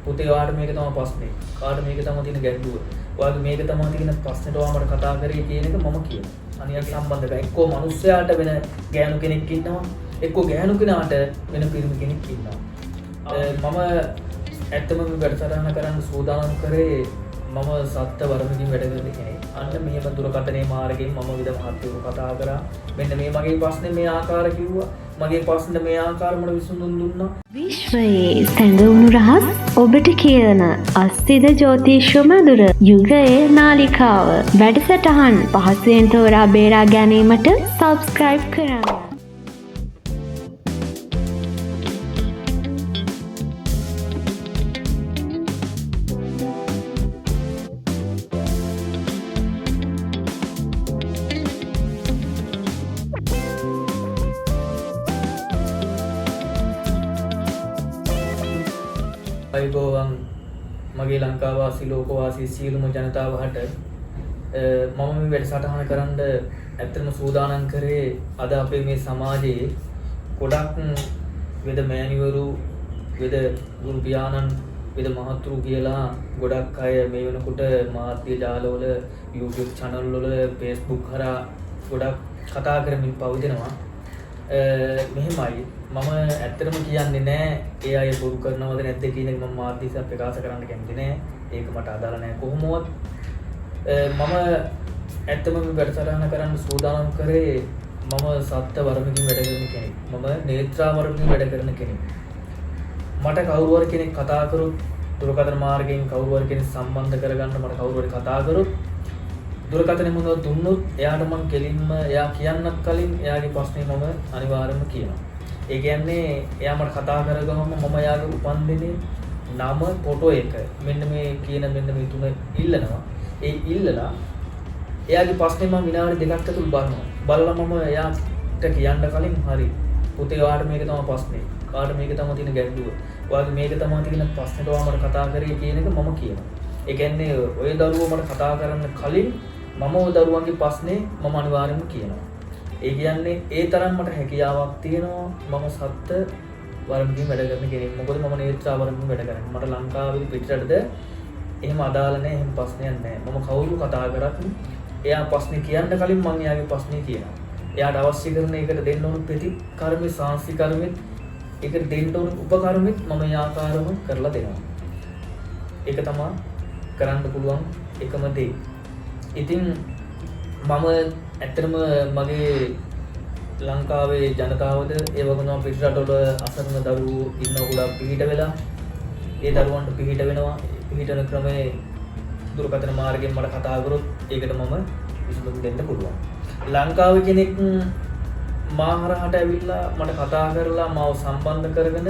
පුතේ ඔයාට මේක තමයි ප්‍රශ්නේ. ඔයාට මේක තමයි තියෙන ගැටලුව. ඔයාගේ මේක තමයි තියෙන ප්‍රශ්නෙට ඔයා මට කතා කරේ කියන එක මම කියනවා. අනිත් සම්බන්ධකම් එක්කෝ මිනිස්සයාට වෙන ගෑනු කෙනෙක් ඉන්නවා. එක්කෝ ගෑනු කෙනාට වෙන පිරිමි කෙනෙක් ඉන්නවා. මම ඇත්තම මේ වැඩසටහන කරන්න සූදානම් කරේ මම සත්ත්ව වර්ගකින් වැඩ කරන කෙනෙක්. අන්න මෙහෙම දුරකථනයේ මාර්ගයෙන් මම විද මහත්වරු කතා කරා. මෙන්න මේ මගේ ප්‍රශ්නේ මේ ආකාර කිව්වා. මගේ ප්‍රශ්නේ මේ ආකාරම විසඳුම් දුන්නා. විශ්වයේ සැඟවුණු රහස් ඔබට කියන අස්තිද ජ්‍යොතිෂ මధుර යුගයේ නාලිකාව වැඩසටහන් පහසුවෙන් තෝරා බේරා ගැනීමට සබ්ස්ක්‍රයිබ් කරන්න. අයිබෝවන් මගේ ලංකාවාසී ලෝකවාසී සියලුම ජනතාවට මම මේ වැඩසටහන කරන්න ඇත්තටම සූදානම් කරේ අද අපේ මේ සමාජයේ ගොඩක් වෙද මෑණිවරු වෙද ගුරු පියාණන් වෙද මහතුරු කියලා ගොඩක් අය මේ වෙනකොට මාධ්‍ය ජාලවල YouTube channel වල Facebook හරහා ගොඩක් කතා කරමින් පවතිනවා. මෙහෙමයි මම ඇත්තටම කියන්නේ නෑ ඒ අය බොරු කරනවද නැද්ද කියන එක මම මාධ්‍යයෙන් ප්‍රකාශ කරන්න කැමති නෑ. ඒක මට අදාළ නෑ කොහොමවත්. මම ඇත්තම මේ වැඩසටහන කරන්න සූදානම් කරේ මම සත්ත්ව වර්ගකින් වැඩ කරන කෙනෙක්. මම නේත්‍රා වර්ගකින් වැඩ කරන කෙනෙක්. මට කවුරු හරි කෙනෙක් කතා කරොත් දුරකථන මාර්ගයෙන් කවුරු හරි කෙනෙක් සම්බන්ධ කරගන්න මට කවුරු හරි කතා කරොත් දුරකථනය මොනවද දුන්නොත් එයාට මම කෙලින්ම එයා කියන්නත් කලින් එයාගේ ප්‍රශ්නේ මම අනිවාර්යයෙන්ම කියනවා. ඒ කියන්නේ එයා මට කතා කරගමම මම එයාගේ උපන්දිනේ නම ෆොටෝ එක මෙන්න මේ කියන මෙන්න මේ තුන ඉල්ලනවා. ඒ ඉල්ලලා එයාගේ ප්‍රශ්නේ මම විනාඩි දෙකක් ඇතුළත බලනවා. බලලා මම එයාට කියන්න කලින් හරි පුතේ ඔයාට මේක තමයි ප්‍රශ්නේ. ඔයාට මේක තමයි තියෙන ගැටලුව. ඔයාගේ මේක තමයි තියෙන ප්‍රශ්නෙට ඔයා මට කතා කරේ කියන එක මම කියනවා. ඒ කියන්නේ ඔය දරුවෝ මට කතා කරන්න කලින් මම ඔය දරුවන්ගේ ප්‍රශ්නේ මම අනිවාර්යයෙන්ම කියනවා. ඒ කියන්නේ ඒ තරම් මට හැකියාවක් තියෙනවා. මම සත්ත්ව වර්ගකින් වැඩ කරන කෙනෙක්. මොකද මම නේත්‍රා වර්ගකින් වැඩ කරන්නේ. මට ලංකාවේ පිටරටද එහෙම අදාළ නැහැ. එහෙම ප්‍රශ්නයක් නැහැ. මම කවුරු කතා කරත් එයා ප්‍රශ්නේ කියන්න කලින් මම එයාගේ ප්‍රශ්නේ කියනවා. එයාට අවශ්‍ය කරන එකට දෙන්න ඕන ප්‍රතිකර්ම සාංශි කර්මෙත් ඒකට දෙන්න ඕන උපකර්මෙත් මම ඒ ආකාරව කරලා දෙනවා. ඒක තමයි කරන්න පුළුවන් එකම දේ. ඉතින් මම ඇත්තටම මගේ ලංකාවේ ජනතාවද ඒ වගේම පිටරටවල අසරණ දරුවෝ ඉන්න ගොඩක් පිහිට වෙලා ඒ දරුවන්ට පිහිට වෙනවා. පිහිටන ක්‍රමයේ දුරකථන මාර්ගයෙන් මට කතා කරොත් ඒකට මම විසඳුම් දෙන්න පුළුවන්. ලංකාවේ කෙනෙක් මා හරහාට ඇවිල්ලා මට කතා කරලා මාව සම්බන්ධ කරගෙන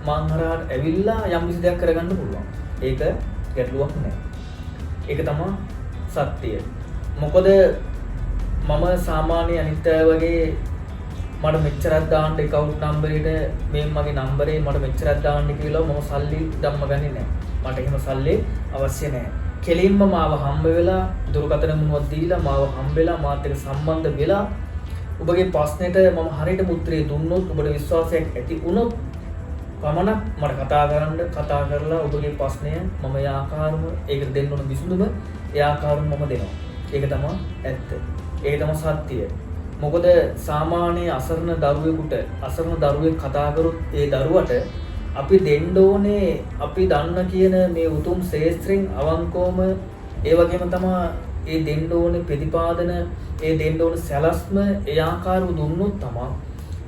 මා හරහාට ඇවිල්ලා යම් කිසි දෙයක් කරගන්න පුළුවන්. ඒක ගැටලුවක් නෑ. ඒක තමයි සත්‍යය. මොකද මම සාමාන්‍ය අනිත් අය වගේ මට මෙච්චරක් දාන්න account number එකට මේ මගේ නම්බරේ මට මෙච්චරක් දාන්න කියලා මම සල්ලි ධම්ම ගන්නේ නැහැ. මට එහෙම සල්ලි අවශ්‍ය නැහැ. කෙලින්ම මාව හම්බ වෙලා දුරකථන මොනවද දීලා මාව හම්බ වෙලා මාත් එක්ක සම්බන්ධ වෙලා ඔබගේ ප්‍රශ්නෙට මම හරියට උත්තරේ දුන්නොත් ඔබට විශ්වාසයක් ඇති වුණොත් පමණක් මට කතා කරලා ඔබගේ ප්‍රශ්නය මම ඒ ආකාරව ඒකට දෙන්න ඕන විසඳුම ඒ ආකාරව මම දෙනවා. ඒක තමයි ඇත්ත. ඒක තමයි සත්‍යය. මොකද සාමාන්‍ය අසරණ දරුවෙක් කතා කරොත් ඒ දරුවට අපි දෙන්න ඕනේ අපි දන්න කියන මේ උතුම් ශේත්‍රයෙන් අවංකවම ඒ වගේම තමයි ඒ දෙන්න ඕනේ ප්‍රතිපාදන ඒ දෙන්න ඕනේ සැලැස්ම ඒ ආකාරව දුන්නොත් තමයි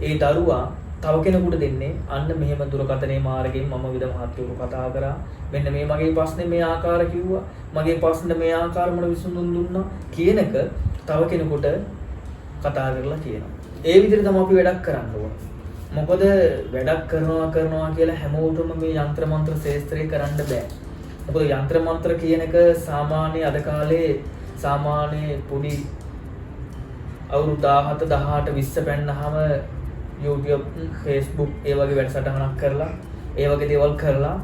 ඒ දරුවා තව කෙනෙකුට දෙන්නේ. අන්න මෙහෙම දුරකථනයේ මාර්ගයෙන් මම විද මහත්වරු කතා කරා. මෙන්න මේ මගේ ප්‍රශ්නේ මේ ආකාර කිව්වා. මගේ ප්‍රශ්නේ මේ ආකාරම විසඳුම් දුන්නා කියන එක තව කෙනෙකුට කතා කරලා කියනවා. ඒ විදිහට තමයි අපි වැඩක් කරන්න ඕන. මොකද වැඩක් කරනවා කියලා හැමෝටම මේ යంత్ర මන්ත්‍ර ශාස්ත්‍රය කරන්න බෑ. මොකද යంత్ర මන්ත්‍ර කියන එක සාමාන්‍ය අද කාලේ සාමාන්‍ය පොඩි අවුරුදු 17 18 20 පෙන්නහම YouTube Facebook ඒ වගේ වැඩසටහනක් කරලා ඒ වගේ දේවල් කරලා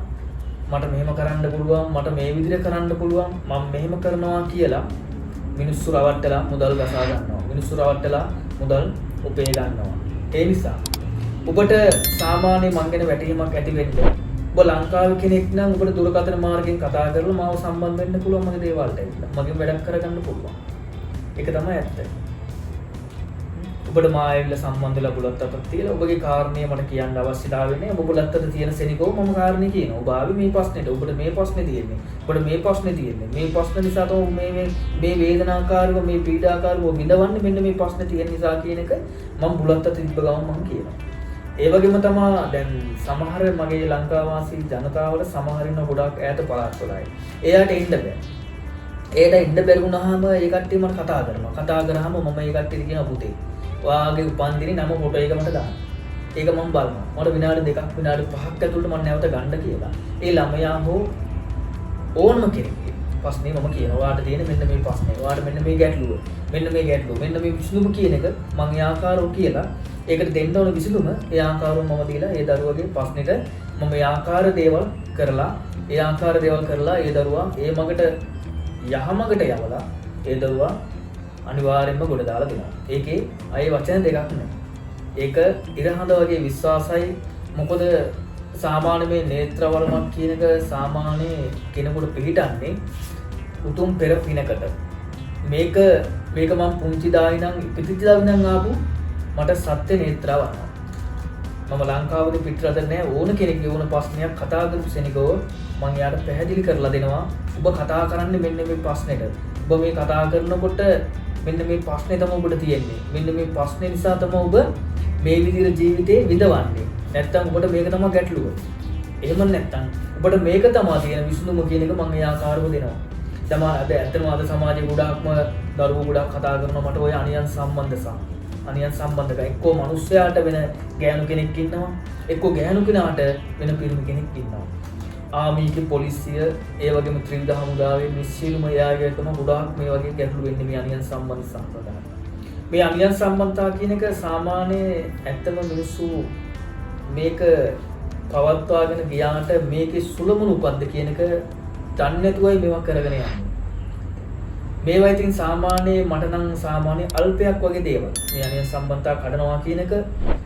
මට මෙහෙම කරන්න පුළුවන් මට මේ විදිහට කරන්න පුළුවන් මම මෙහෙම කරනවා කියලා මිනිස්සු රවට්ටලා මුදල් ගසා ගන්නවා. මිනිස්සු රවට්ටලා මුදල් උපේ ගන්නවා. ඒ නිසා ඔබට සාමාන්‍ය මං ගැන වැටහීමක් ඇති වෙන්න ඔබ ලංකාවේ කෙනෙක් නම් ඔබට දුරකථන මාර්ගයෙන් කතා කරලා මාව සම්බන්ධ වෙන්න පුළුවන් මගේ දේවල්ට ඇවිල්ලා. මගෙන් වැඩක් කරගන්න පුළුවන්. ඒක තමයි ඇත්ත. ඔබට මා ඇවිල්ලා සම්බන්ධ වෙලා බුලත් අතක් තියලා ඔබගේ කාරණේ මට කියන්න අවශ්‍යතාවය නැහැ. ඔබ බුලත් අත තියෙන සෙනිකෝ මම කාරණේ කියනවා. ඔබ ආවේ මේ ප්‍රශ්නෙට. ඔබට මේ ප්‍රශ්නේ තියෙන්නේ. ඔබට මේ ප්‍රශ්නේ තියෙන්නේ. මේ ප්‍රශ්න නිසා තමයි මේ වේදනාකාරව මේ පීඩාකාරව විඳවන්නේ මෙන්න මේ ප්‍රශ්නේ තියෙන නිසා කියන එක මම බුලත් අත තිබ්බ ගමන් මම කියනවා. ඒ වගේම තමයි දැන් සමහර මගේ ලංකාවාසී ජනතාවට සමහර ඉන්න ගොඩක් ඈත පළාත්වලයි. එයාට එන්න බෑ. ඒට ඉන්න බැරි වුණාම ඒ කට්ටිය මට කතා කරනවා. කතා කරාම මම ඒ කට්ටියට කියනවා පුතේ ඔයාගේ උපන්දිනේ නම ෆොටෝ එක මට දාන්න. ඒක මම බලනවා. මට විනාඩි 2ක් විනාඩි 5ක් ඇතුළත මම නැවත ගන්න කියලා. ඒ ළමයා හෝ ඕනම කෙනෙක් ප්‍රශ්නේ මම කියනවා. ඔයාට තියෙන මෙන්න මේ ප්‍රශ්නේ. ඔයාට මෙන්න මේ ගැටලුව. මෙන්න මේ ගැටලුව. මෙන්න මේ විසඳුම කියන එක මම ඒ ආකාරව කියලා ඒකට දෙන්න ඕන විසඳුම ඒ ආකාරව මම දීලා ඒ දරුවගේ ප්‍රශ්නෙට මම ඒ ආකාර දේවල් කරලා ඒ දරුවා ඒ මගට යහමගට යවලා ඒ දරුවා අනිවාර්යෙන්ම ගොඩ දාලා දෙනවා. ඒකේ අය වචන දෙකක් නෑ. ඒක ඉරහඳ වගේ විශ්වාසයි. මොකද සාමාන්‍ය මේ නේත්‍රවරමක් කියන එක සාමාන්‍ය කෙනෙකුට පිළිටන්නේ උතුම් පෙර පිනකට. මේක මම පුංචි දායි නම් පිටිච්ච දායි නම් ආපු මට සත්‍ය නේත්‍රවරම. මම ලංකාවේ පිටරට නෑ ඕන කෙනෙක්ගේ ඕන ප්‍රශ්නයක් කතා කරපු සෙනගව මම යාට පැහැදිලි කරලා දෙනවා. ඔබ කතා කරන්නේ මෙන්න මේ ප්‍රශ්නෙට. ඔබ මේ කතා කරනකොට මෙන්න මේ ප්‍රශ්නේ තමයි ඔබට තියෙන්නේ. මෙන්න මේ ප්‍රශ්නේ නිසා තමයි ඔබ මේ විදිහට ජීවිතේ විඳවන්නේ. නැත්තම් ඔබට මේක තමයි ගැටලුව. එහෙම නැත්තම් ඔබට මේක තමයි තියෙන විසඳුම කියන එක මම ඒ ආකාරව දෙනවා. තමයි අද ඇත්තම අද සමාජයේ ගොඩාක්ම දරුවෝ ගොඩාක් කතා කරනවා මට ඔය අනියන් සම්බන්ධක එක්කෝ මිනිස්සයාට වෙන ගෑනු කෙනෙක් ඉන්නවා. එක්කෝ ගෑනු කෙනාට වෙන පිරිමි කෙනෙක් ඉන්නවා. ආමීගේ පොලිසිය ඒ වගේම ත්‍රිවිධ හමුදාවේ නිශ්චිතම යාගයටම ගොඩාක් මේ වගේ ගැටලු වෙන්නේ මේ අනියන් සම්බන්ධ සම්ප්‍රදාය. මේ අනියන් සම්බන්ධතා කියන එක සාමාන්‍ය ඇත්තම මිනිස්සු මේක පවත්වාගෙන ගියාට මේකේ සුළමුණු උපද්ද කියන එක දන්නේ නැතුවයි මේවා කරගෙන යන්නේ. මේවා ඉතින් සාමාන්‍ය මට නම් සාමාන්‍ය අල්පයක් වගේ දේවල්. මේ අනියන් සම්බන්ධතා කඩනවා කියන එක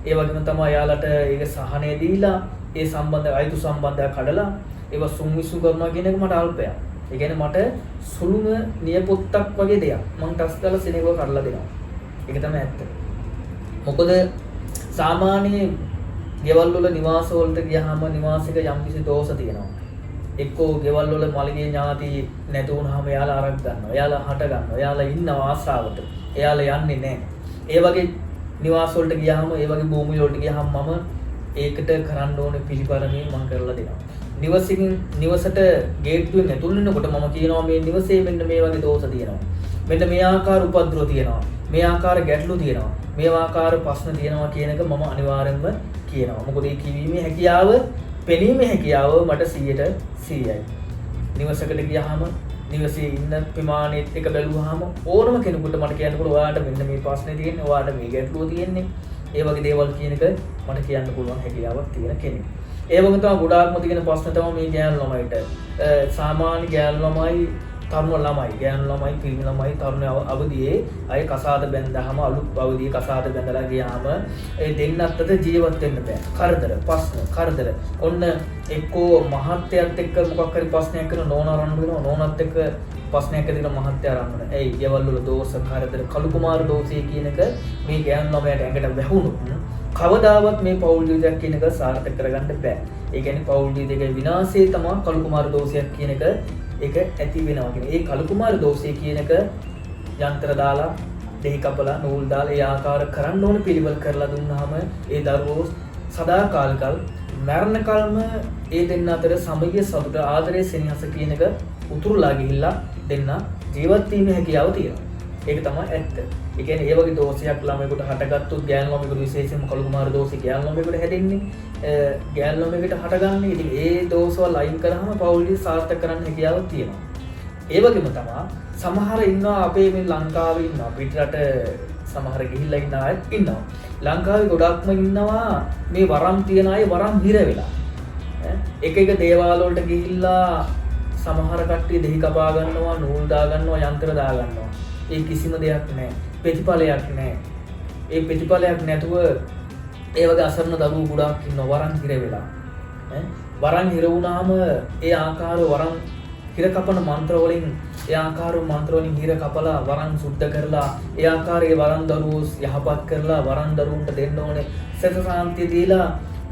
ඒ වගේම තමයි යාලට ඒක සහනය දීලා ඒ සම්බන්ධ අයිතු සම්බන්ධය කඩලා ඒව සුන්විසු කරනවා කියන එක මට අල්පයක්. ඒ කියන්නේ මට සුළුම නියපොත්තක් වගේ දෙයක්. මං ටස් කරලා සෙනෙගව කඩලා දෙනවා. ඒක තමයි ඇත්ත. මොකද සාමාන්‍ය ගෙවල් වල නිවාස වලට ගියාම නිවාසික යම්කිසි දෝෂ තියෙනවා. එක්කෝ ගෙවල් වල මළගේ ඥාති නැති වුනහම එයාලා අරක් ගන්නවා. එයාලා හට ගන්නවා. එයාලා ඉන්නවා ආසාවට. එයාලා යන්නේ නැහැ. ඒ වගේ නිවාස වලට ගියාම ඒ වගේ භූමි වලට ගියාම මම ඒකට කරන්න ඕනේ පිළිපරණේ මම කරලා දෙනවා. නිවසට ගේට්ටුවෙන් ඇතුල් වෙනකොට මම කියනවා මේ නිවසේ මෙන්න මේ වගේ දෝෂ තියෙනවා. මෙන්න මේ ආකාර උපද්‍රව තියෙනවා. මේ ආකාර ගැටලු තියෙනවා. මේ ආකාර ප්‍රශ්න තියෙනවා කියන එක මම අනිවාර්යෙන්ම කියනවා. මොකද මේ කිවීමේ හැකියාව, පෙනීමේ හැකියාව මට 100%යි. නිවසකට ගියාම නිවසේ ඉන්න ප්‍රමාණයත් එක බැලුවාම ඕනම කෙනෙකුට මට කියන්න පුළුවන් ඔයාට මෙන්න මේ ප්‍රශ්නේ තියෙන්නේ, ඔයාට මේ ගැටලුව තියෙන්නේ. ඒ වගේ දේවල් කියන එක මට කියන්න පුළුවන් හැකියාවක් තියෙන කෙනෙක්. ඒ වගේ තමයි ගොඩාක්ම තියෙන ප්‍රශ්න තමයි මේ ගෑනු ළමයිට. සාමාන්‍ය ගෑනු ළමයි, තරුණ ළමයි, ගෑනු ළමයි, පිරිමි ළමයි, තරුණ අවදියේ අය කසාද බැඳහම අලුත් අවදියේ කසාද බැඳලා ගියාම ඒ දෙන්නත් අතර ජීවත් වෙන්න බෑ. කරදර. ඔන්න එක්කෝ මහත්යත් එක්ක මොකක් හරි ප්‍රශ්නයක් කරන නෝනා රණ්ඩු වෙනවා. නෝනත් එක්ක ප්‍රශ්නයක් ඇතිවෙන මහත්යා රණ්ඩු වෙනවා. ඒයි ගෙවල් වල දෝෂ, කරදර, කළු කුමාර දෝෂය කියන එක මේ ගෑනු ළමයාට ඇඟට වැහුණොත් කවදාවත් මේ පෞල් ජීවිතයක් කියන එක සාර්ථක කරගන්න බෑ. ඒ කියන්නේ පෞල් ජීවිතයේ විනාශය තමයි කළු කුමාර දෝෂයක් කියන එක ඒක ඇති වෙනවා කියන්නේ. ඒ කළු කුමාර දෝෂය කියන එක යන්ත්‍ර දාලා, දෙහි කපලා, නූල් දාලා ඒ ආකාර කරන්න ඕන පිළිවෙල කරලා දුන්නාම ඒ දරුවෝ සදාකාලිකව මරණ කල්ම ඒ දෙන්න අතර සමගිය, සතුට, ආදරය, සෙනෙහස කියන එක උතුරුලා ගිහිල්ලා දෙන්න ජීවත් වීමේ හැකියාව තියෙනවා. ඒක තමයි ඇත්ත. ඒ කියන්නේ ඒ වගේ දෝෂයක් ළමයෙකුට හටගත්තොත් ගෑනු ළමයෙකුට විශේෂයෙන්ම කළු කුමාර දෝෂය ගෑනු ළමයෙකුට හැදෙන්නේ. ගෑනු ළමයෙකුට හටගන්නේ. ඉතින් ඒ දෝෂවල අයින් කරාම පෞල්ටි සාර්ථක කරන්න හැකියාවක් තියෙනවා. ඒ වගේම තමයි සමහර ඉන්නවා අපේ මේ ලංකාවේ ඉන්නවා පිටරට සමහර ගිහිල්ලා ඉන්න අයත් ඉන්නවා. ලංකාවේ ගොඩක්ම ඉන්නවා මේ වරම් තියන අය වරම් හිර වෙලා. එක දේවාල වලට ගිහිල්ලා සමහර කට්ටිය දෙහි කපා ගන්නවා, නූල් දා ගන්නවා, යන්ත්‍ර දා ගන්නවා. ඒ කිසිම දෙයක් නැහැ. ප්‍රතිඵලයක් නැහැ. ඒ ප්‍රතිඵලයක් නැතුව ඒ වගේ අසරණ දරුවෝ ගොඩාක් ඉන්නවා වරන් හිර වෙලා. වරන් හිර වුණාම ඒ ආකාරව වරන් හිර කපන මන්ත්‍ර වලින් ඒ ආකාරව මන්ත්‍ර වලින් හිර කපලා වරන් සුද්ධ කරලා ඒ ආකාරයේ වරන් දරුවෝ යහපත් කරලා වරන් දරුවන්ට දෙන්න ඕනේ සැප සාන්තිය දීලා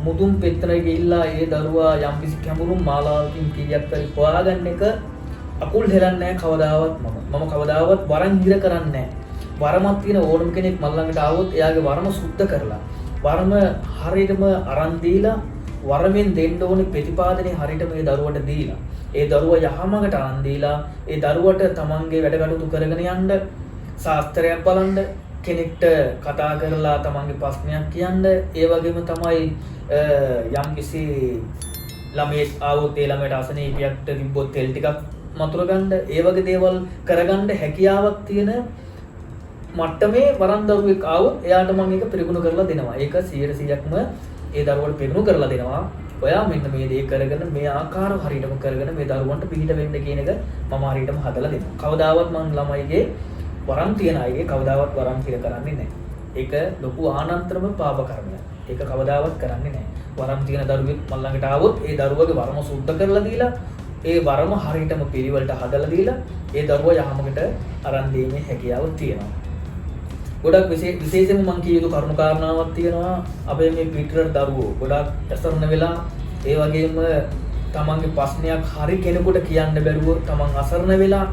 මුදුන් පෙත්තර ගිහිල්ලා ඒ දරුවා යම්කිසි කැමුණු මාලාවකින් කීයක් හරි හොයාගන්න එක අකුල් හෙලන්නේ නැහැ කවදාවත් මම කවදාවත් වරන් හිර කරන්නේ නැහැ වරමක් තියෙන ඕනම කෙනෙක් මල් ළඟට ආවොත් එයාගේ වරම සුද්ධ කරලා වරම හරියටම අරන් දීලා වරමෙන් දෙන්න ඕනේ ප්‍රතිපාදනේ හරියට මේ දරුවට දීලා ඒ දරුවා යහමකට අරන් දීලා ඒ දරුවට තමන්ගේ වැඩ කටයුතු කරගෙන යන්න ශාස්ත්‍රයක් බලන්න කෙනෙක්ට කතා කරලා තමන්ගේ ප්‍රශ්නයක් කියන්න ඒ වගේම තමයි යම්කිසි ළමයෙක් ආවොත් ඒ ළමයට අසනීපයක් තිබ්බොත් තෙල් ටිකක් මතුර ගන්න ඒ වගේ දේවල් කරගන්න හැකියාවක් තියෙන මට්ටමේ වරන් දරුවෙක් ආවොත් එයාට මම ඒක පිළිගුණ කරලා දෙනවා. ඒක 100%ක්ම ඒ දරුවට පිළිගුණ කරලා දෙනවා. ඔයා මෙන්න මේ දේ කරගෙන මේ ආකාරව හරියටම කරගෙන මේ දරුවන්ට පිළිහිට වෙන්න කියන එක මම හරියටම හදලා දෙනවා. කවදාවත් මම ළමයිගේ වරන් තියන අයගේ කවදාවත් වරන් කියලා කරන්නේ නැහැ. ඒක ලොකු ආනන්තරම පාප කර්මයක්. ඒක කවදාවත් කරන්නේ නැහැ. වරන් තියන දරුවෙක් මල් ළඟට ආවොත් ඒ දරුවගේ වරම සුද්ධ කරලා දීලා ඒ වරම හරියටම පිළිවෙලට හදලා දීලා ඒ දරුවා යහමකට අරන් දීමේ හැකියාව තියෙනවා. ගොඩක් විශේෂයෙන්ම මම කිය යුතු කරුණු කාරණාවක් තියෙනවා. අපේ මේ පිටරට දරුවෝ ගොඩක් ඇසරණ වෙලා ඒ වගේම තමන්ගේ ප්‍රශ්නයක් හරි කෙනෙකුට කියන්න බැරුව තමන් අසරණ වෙලා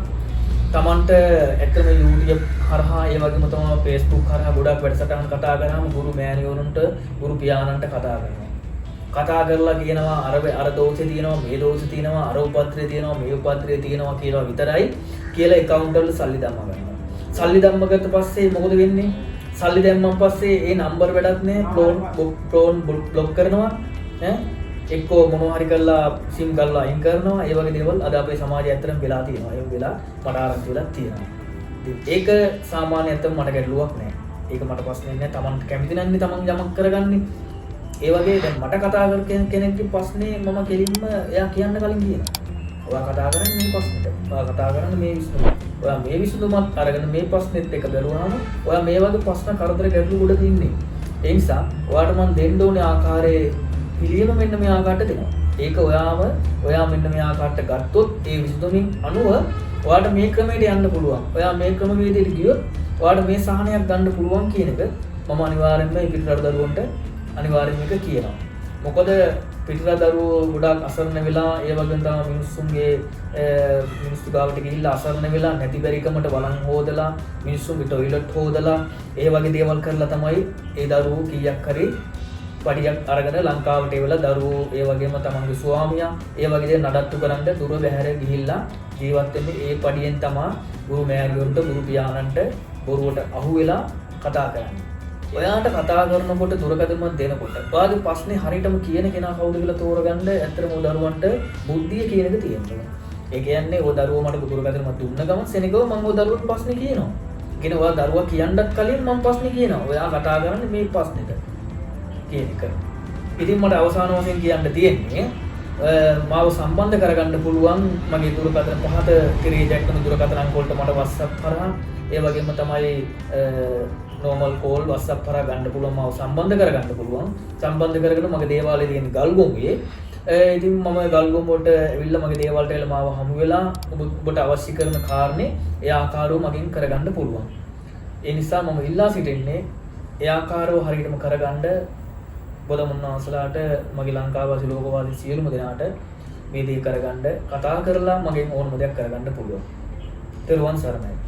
තමන්ට ඇත්තම YouTube හරහා ඒ වගේම තමයි Facebook හරහා ගොඩක් වැඩසටහන් කතා කරාම ගුරු මෑණිවරුන්ට ගුරු පියාණන්ට කතා කරනවා. කතා කරලා කියනවා අර දෝෂේ තියෙනවා මේ දෝෂේ තියෙනවා අර උපද්‍රේ තියෙනවා මේ උපද්‍රේ තියෙනවා කියලා විතරයි කියලා account වල සල්ලි දැම්ම ගන්නවා. සල්ලි දැම්ම ගත්ත පස්සේ මොකද වෙන්නේ? සල්ලි දැම්මන් පස්සේ ඒ නම්බර් වැඩක් නෑ ෆෝන් බ්ලොක් කරනවා ඈ එක්කෝ මොනවා හරි කරලා SIM කරලා අයින් කරනවා. ඒ වගේ දේවල් අද අපේ සමාජයේ ඇත්තටම වෙලා තියෙනවා. ඒක වෙලා මට ආරංචි වෙලා තියෙනවා. ඒක සාමාන්‍ය ඇත්තම මට ගැටලුවක් නෑ. ඒක මට ප්‍රශ්නයක් නෑ. Taman කැමති නැන්නේ Taman යමක් කරගන්නේ. ඒ වගේ දැන් මට කතා කරන කෙනෙක්ගේ ප්‍රශ්නේ මම කෙලින්ම එයා කියන්න කලින් කියනවා. ඔයා කතා කරන්නේ මේ ප්‍රශ්නෙට. ඔයා කතා කරන්නේ මේ විසඳුම. ඔයා මේ විසඳුමත් අරගෙන මේ ප්‍රශ්නෙත් එක බැලුවාම ඔයා මේ වගේ ප්‍රශ්න කරදර ගැටලු උඩ තින්නේ. ඒ නිසා ඔයාට මම දෙන්න ඕනේ ආකාරයේ පිළියම මෙන්න මේ ආකාරයට දෙනවා. ඒක ඔයා මෙන්න මේ ආකාරයට ගත්තොත් ඒ විසඳුමින් අනුව ඔයාට මේ ක්‍රමයට යන්න පුළුවන්. ඔයා මේ ක්‍රමවේදයට ගියොත් ඔයාට මේ සහනයක් ගන්න පුළුවන් කියන එක මම අනිවාර්යෙන්ම මේ පිටරට දරුවන්ට අනිවාර්යෙන්ම එක කියනවා. මොකද පිටරට දරුවෝ ගොඩක් අසරණ වෙලා ඒ වගේම තමයි මිනිස්සු ගාවට ගිහිල්ලා අසරණ වෙලා නැති බැරිකමට වළං හොදලා මිනිස්සුන්ගේ টয়ලට් හොදලා ඒ වගේ දේවල් කරලා තමයි ඒ දරුවෝ කීයක් හරි පඩියක් අරගෙන ලංකාවට එවලා දරුවෝ ඒ වගේම තමන්ගේ ස්වාමියා ඒ වගේ දේ නඩත්තු කරන්න දුර බැහැර ගිහිල්ලා ජීවත් වෙන්නේ ඒ පඩියෙන් තමයි ගුරු මෑණිවරුන්ට ගුරු පියාණන්ට බොරුවට අහු වෙලා කතා කරන්නේ. ඔයාට කතා කරනකොට දුරකථනයක් දෙනකොට ඔයාගේ ප්‍රශ්නේ හරියටම කියන කෙනා කවුද කියලා තෝරගන්න ඇත්තටම ඔය දරුවන්ට බුද්ධිය කියන එක තියෙනවා. ඒ කියන්නේ ඔය දරුවෝ මට දුරකථනයක් දුන්න ගමන් සෙනගව මම ඔය දරුවට ප්‍රශ්නේ කියනවා. කියන ඔයා දරුවා කියන්නත් කලින් මම ප්‍රශ්නේ කියනවා. ඔයා කතා කරන්නේ මේ ප්‍රශ්නෙට කියන එක. ඉතින් මට අවසාන වශයෙන් කියන්න තියෙන්නේ මාව සම්බන්ධ කරගන්න පුළුවන් මගේ දුරකථන පහත කිරේ දැක්කම දුරකථන අංක වලට මට WhatsApp කරා ඒ වගේම තමයි normal call WhatsApp කරා ගන්න පුළුවන් මාව සම්බන්ධ කරගන්න පුළුවන්. සම්බන්ධ කරගෙන මගේ දේවාලේ තියෙන ගල්ගොංගේ ඉතින් මම ගල්ගොංග වලට ඇවිල්ලා මගේ දේවාලට එලා මාව හමු වෙලා ඔබට අවශ්‍ය කරන කාරණේ ඒ ආකාරව මගෙන් කරගන්න පුළුවන්. ඒ නිසා මම ඉල්ලා සිටින්නේ ඒ ආකාරව හරියටම කරගන්න බොදමුන්නාසලාට මගේ ලංකාවාසී ලෝකවාසී සියලුම දෙනාට මේ දේ කරගන්න කතා කරලා මගෙන් ඕනම දෙයක් කරගන්න පුළුවන්. ත්වන් සරණයි.